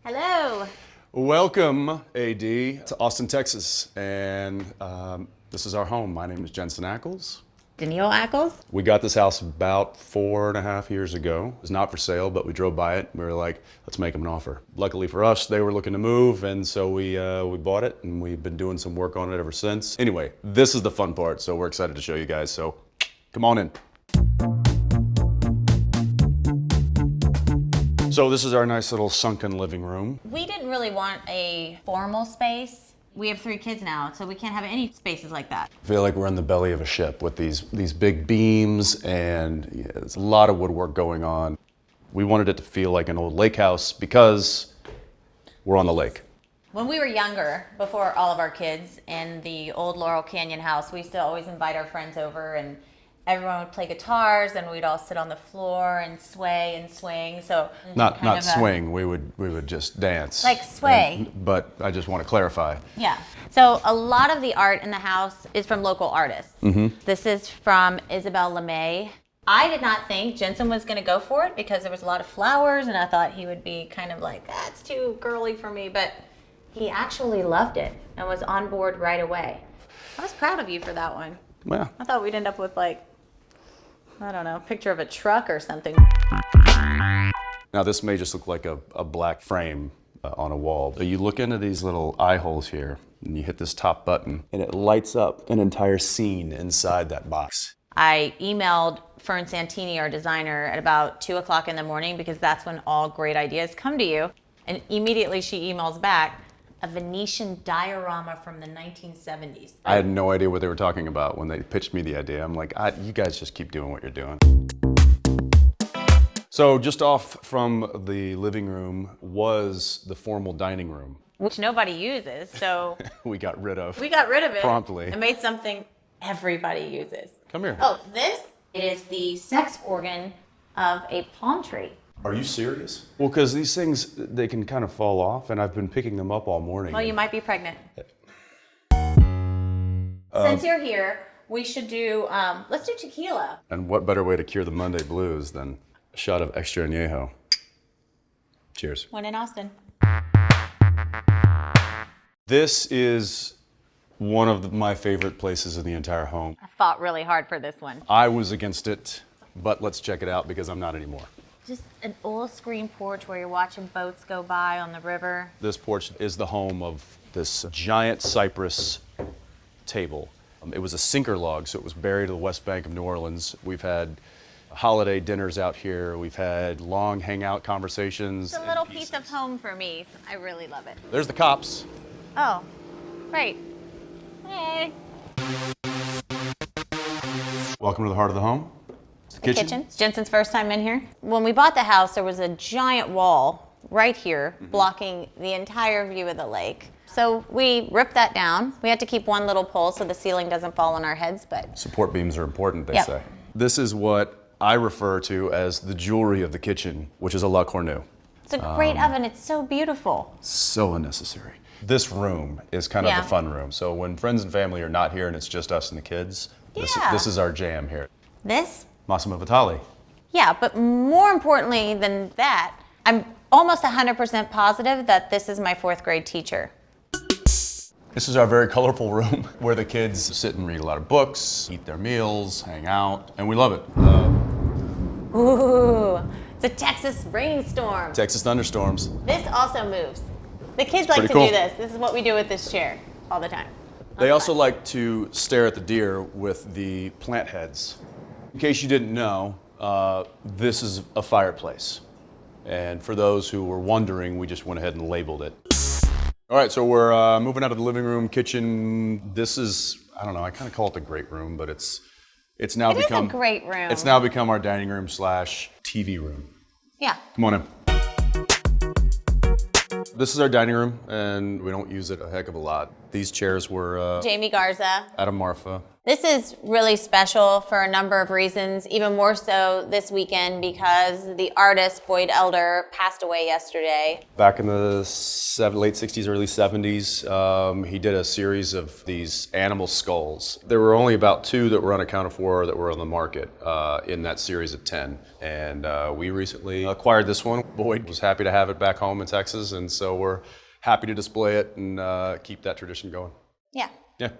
Hello. Welcome, AD, to Austin, Texas. And this is our home. My name is Jensen Ackles. Danneel Ackles. We got this house about 4.5 years ago. It's not for sale, but we drove by it. We were like, let's make them an offer. Luckily for us, they were looking to move, and so we bought it, and we've been doing some work on it ever since. Anyway, this is the fun part, so we're excited to show you guys. So come on in. So this is our nice little sunken living room. We didn't really want a formal space. We have 3 kids now, so we can't have any spaces like that. I feel like we're in the belly of a ship with these big beams, and there's a lot of woodwork going on. We wanted it to feel like an old lake house because we're on the lake. When we were younger, before all of our kids, in the old Laurel Canyon house, we used to always invite our friends over, and everyone would play guitars, and we'd all sit on the floor and sway and swing. So not swing. We would just dance. Like sway. But I just want to clarify. Yeah. So a lot of the art in the house is from local artists. Mm-hmm. This is from Isabel LeMay. I did not think Jensen was going to go for it because there was a lot of flowers, and I thought he would be kind of like, that's too girly for me. But he actually loved it and was on board right away. I was proud of you for that one. Yeah. I thought we'd end up with like, I don't know, a picture of a truck or something. Now this may just look like a black frame on a wall. But you look into these little eye holes here, and you hit this top button, and it lights up an entire scene inside that box. I emailed Fern Santini, our designer, at about 2 o'clock in the morning because that's when all great ideas come to you. And immediately she emails back, a Venetian diorama from the 1970s. I had no idea what they were talking about when they pitched me the idea. I'm like, you guys just keep doing what you're doing. So just off from the living room was the formal dining room. Which nobody uses, so we got rid of. we got rid of it promptly. and made something everybody uses. Come here. Oh, this is the sex organ of a palm tree. Are you serious? Well, because these things, they can kind of fall off, and I've been picking them up all morning. Well, you might be pregnant. Since you're here, we should do, let's do tequila. And what better way to cure the Monday blues than a shot of extra añejo? Cheers. One in Austin. This is one of my favorite places in the entire home. I fought really hard for this one. I was against it, but let's check it out because I'm not anymore. Just an old screen porch where you're watching boats go by on the river. This porch is the home of this giant cypress table. It was a sinker log, so it was buried to the west bank of New Orleans. We've had holiday dinners out here. We've had long hangout conversations. It's a little piece of home for me. I really love it. There's the cops. Oh, great. Hey. Welcome to the heart of the home. It's the kitchen. It's Jensen's first time in here. When we bought the house, there was a giant wall right here blocking the entire view of the lake. So we ripped that down. We had to keep one little pole so the ceiling doesn't fall on our heads, but Support beams are important, they Yep. say. This is what I refer to as the jewelry of the kitchen, which is a La Cornue. it's a great oven. It's so beautiful. So unnecessary. This room is kind of Yeah. the fun room. So when friends and family are not here and it's just us and the kids, Yeah. this is our jam here. This, Massimo Vitale. yeah, but more importantly than that, I'm almost 100% positive that this is my 4th grade teacher. This is our very colorful room where the kids sit and read a lot of books, eat their meals, hang out, and we love it. Ooh, it's a Texas rainstorm. Texas thunderstorms. This also moves. The kids like to pretty cool. do this. This is what we do with this chair all the time. They also like to stare at the deer with the plant heads. In case you didn't know, this is a fireplace. And for those who were wondering, we just went ahead and labeled it. All right, so we're moving out of the living room, kitchen. This is, I don't know, I kind of call it the great room, but it's now It is become a great room. It's now become our dining room / TV room. Yeah. Come on in. This is our dining room, and we don't use it a heck of a lot. These chairs were Jamie Garza. Adam Marfa. This is really special for a number of reasons, even more so this weekend because the artist Boyd Elder passed away yesterday. Back in the late 60s, early 70s, he did a series of these animal skulls. There were only about 2 that were unaccounted for that were on the market in that series of 10. And we recently acquired this one. Boyd was happy to have it back home in Texas, and so we're happy to display it and keep that tradition going. Yeah. Yeah.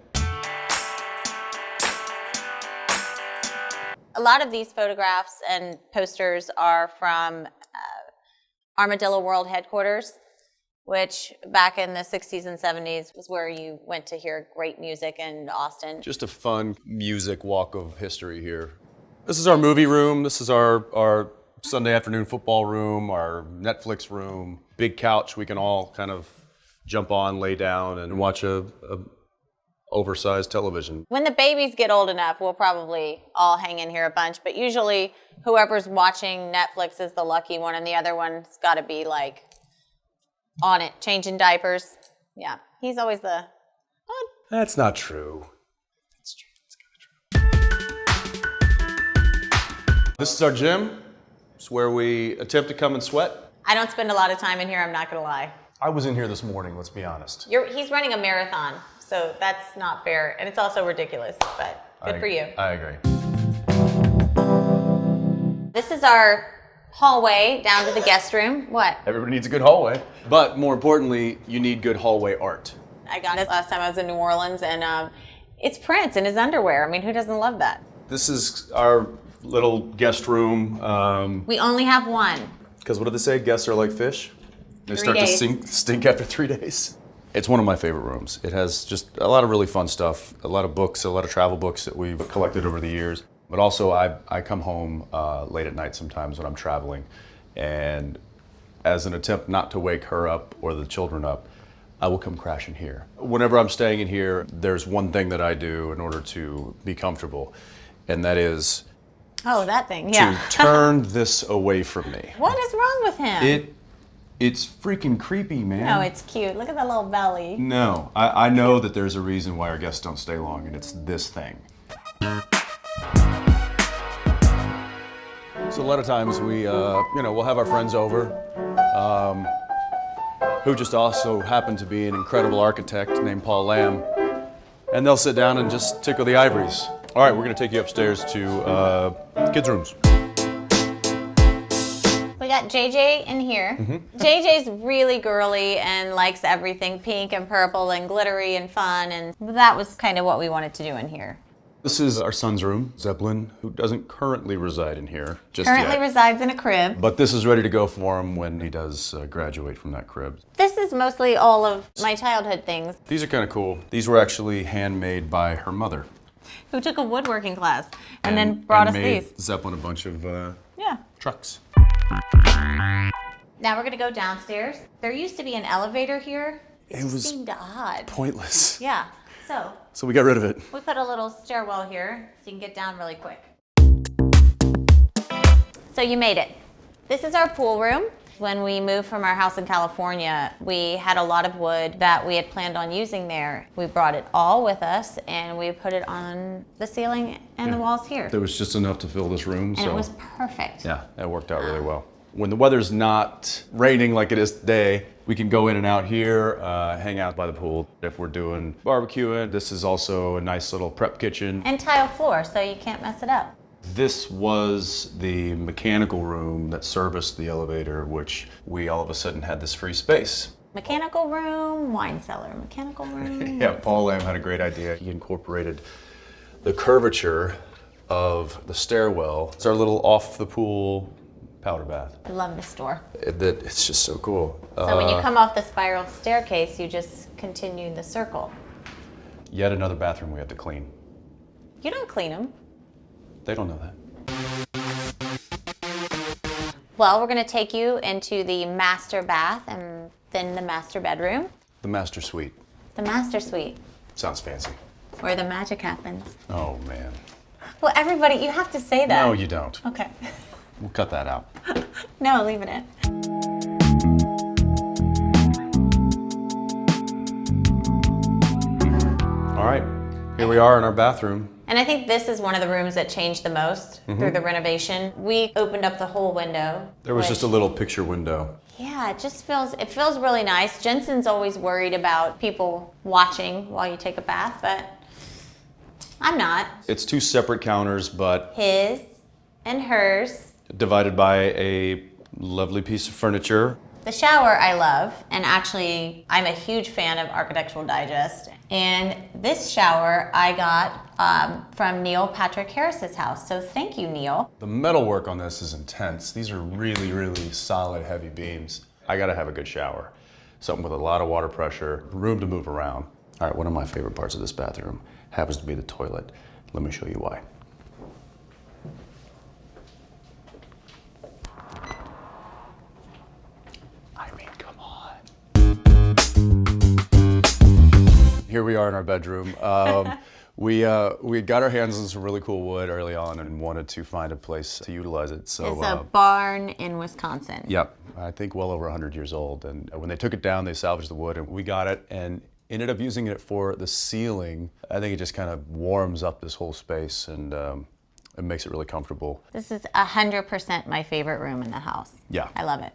A lot of these photographs and posters are from Armadillo World headquarters, which back in the 60s and 70s was where you went to hear great music in Austin. Just a fun music walk of history here. This is our movie room. This is our Sunday afternoon football room, our Netflix room. Big couch we can all kind of jump on, lay down, and watch a oversized television. When the babies get old enough, we'll probably all hang in here a bunch, but usually whoever's watching Netflix is the lucky one, and the other one's got to be like on it, changing diapers. Yeah, he's always the... Oh. That's not true. It's true. It's kind of true. This is our gym. It's where we attempt to come and sweat. I don't spend a lot of time in here, I'm not going to lie. I was in here this morning, let's be honest. He's running a marathon, so that's not fair, and it's also ridiculous, but good for you. I agree. This is our hallway down to the guest room. What? Everybody needs a good hallway. But more importantly, you need good hallway art. I got this last time I was in New Orleans, and it's Prince in his underwear. I mean, who doesn't love that? This is our little guest room. We only have one. Because what do they say? Guests are like fish? They 3 start days. to stink after 3 days. It's one of my favorite rooms. It has just a lot of really fun stuff, a lot of books, a lot of travel books that we've collected over the years. But also I come home late at night sometimes when I'm traveling, and as an attempt not to wake her up or the children up, I will come crash in here. Whenever I'm staying in here, there's one thing that I do in order to be comfortable, and that is Oh, that thing, yeah. to turn this away from me. What is wrong with him? It's freaking creepy, man. No, it's cute. Look at that little belly. No, I know that there's a reason why our guests don't stay long, and it's this thing. So a lot of times we'll have our friends over, who just also happen to be an incredible architect named Paul Lamb, and they'll sit down and just tickle the ivories. All right, we're gonna take you upstairs to kids' rooms. We got JJ in here. Mm-hmm. JJ's really girly and likes everything pink and purple and glittery and fun, and that was kind of what we wanted to do in here. This is our son's room, Zeppelin, who doesn't currently reside in here just Currently yet. resides in a crib. But this is ready to go for him when he does graduate from that crib. This is mostly all of my childhood things. These are kind of cool. These were actually handmade by her mother. Who took a woodworking class and then brought us made these. Zeppelin a bunch of trucks. Now we're gonna go downstairs. There used to be an elevator here. It was seemed odd. pointless. Yeah. So we got rid of it. We put a little stairwell here so you can get down really quick. So you made it. This is our pool room. When we moved from our house in California, we had a lot of wood that we had planned on using there. We brought it all with us and we put it on the ceiling and the walls here. There was just enough to fill this room. And it was perfect. Yeah, that worked out really well. When the weather's not raining like it is today, we can go in and out here, hang out by the pool. If we're doing barbecuing, this is also a nice little prep kitchen. And tile floor so you can't mess it up. This was the mechanical room that serviced the elevator, which we all of a sudden had this free space. Mechanical room, wine cellar, mechanical room. Yeah, Paul Lamb had a great idea. He incorporated the curvature of the stairwell. It's our little off the pool powder bath. I love this door. It's just so cool. So when you come off the spiral staircase, you just continue the circle. Yet another bathroom we have to clean. You don't clean them. They don't know that. Well, we're gonna take you into the master bath and then the master bedroom. The master suite. The master suite, Sounds fancy. where the magic happens. Oh, man. Well, everybody, you have to say that. No, you don't. Okay. We'll cut that out. No, leave it in. All right, Here we are in our bathroom. And I think this is one of the rooms that changed the most through the renovation. We opened up the whole window. There was just a little picture window. Yeah, it feels really nice. Jensen's always worried about people watching while you take a bath, but I'm not. It's 2 separate counters, but His and hers. divided by a lovely piece of furniture. The shower I love, and actually I'm a huge fan of Architectural Digest. And this shower I got from Neil Patrick Harris's house. So thank you, Neil. The metalwork on this is intense. These are really, really solid, heavy beams. I gotta have a good shower. Something with a lot of water pressure, room to move around. All right, one of my favorite parts of this bathroom happens to be the toilet. Let me show you why. I mean, come on. Here we are in our bedroom. We got our hands on some really cool wood early on and wanted to find a place to utilize it. So It's a barn in Wisconsin. Yep, I think well over 100 years old. And when they took it down, they salvaged the wood, and we got it and ended up using it for the ceiling. I think it just kind of warms up this whole space, and it makes it really comfortable. This is 100% my favorite room in the house. Yeah. I love it.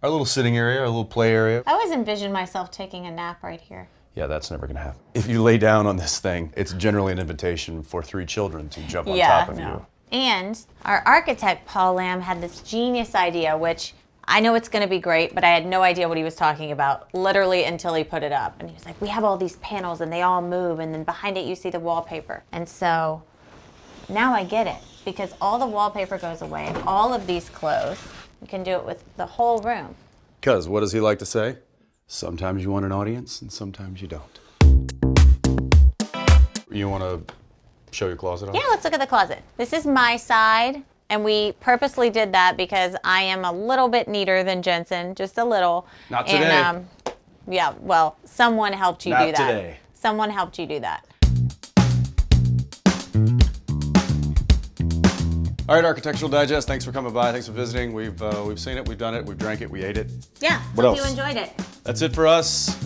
Our little sitting area, our little play area. I always envisioned myself taking a nap right here. Yeah, that's never gonna happen. If you lay down on this thing, it's generally an invitation for 3 children to jump on top of you. And our architect, Paul Lamb, had this genius idea, which I know it's going to be great, but I had no idea what he was talking about, literally until he put it up. And he was like, we have all these panels and they all move, and then behind it you see the wallpaper. And so now I get it, because all the wallpaper goes away and all of these close. You can do it with the whole room. Because what does he like to say? Sometimes you want an audience and sometimes you don't. You want to show your closet off? Yeah, let's look at the closet. This is my side, and we purposely did that because I am a little bit neater than Jensen, just a little. Not today. And, yeah, well, someone helped you do that. Not today. Someone helped you do that. All right, Architectural Digest, thanks for coming by. Thanks for visiting. We've seen it, we've done it, we've drank it, we ate it. Yeah, What hope else? you enjoyed it. That's it for us.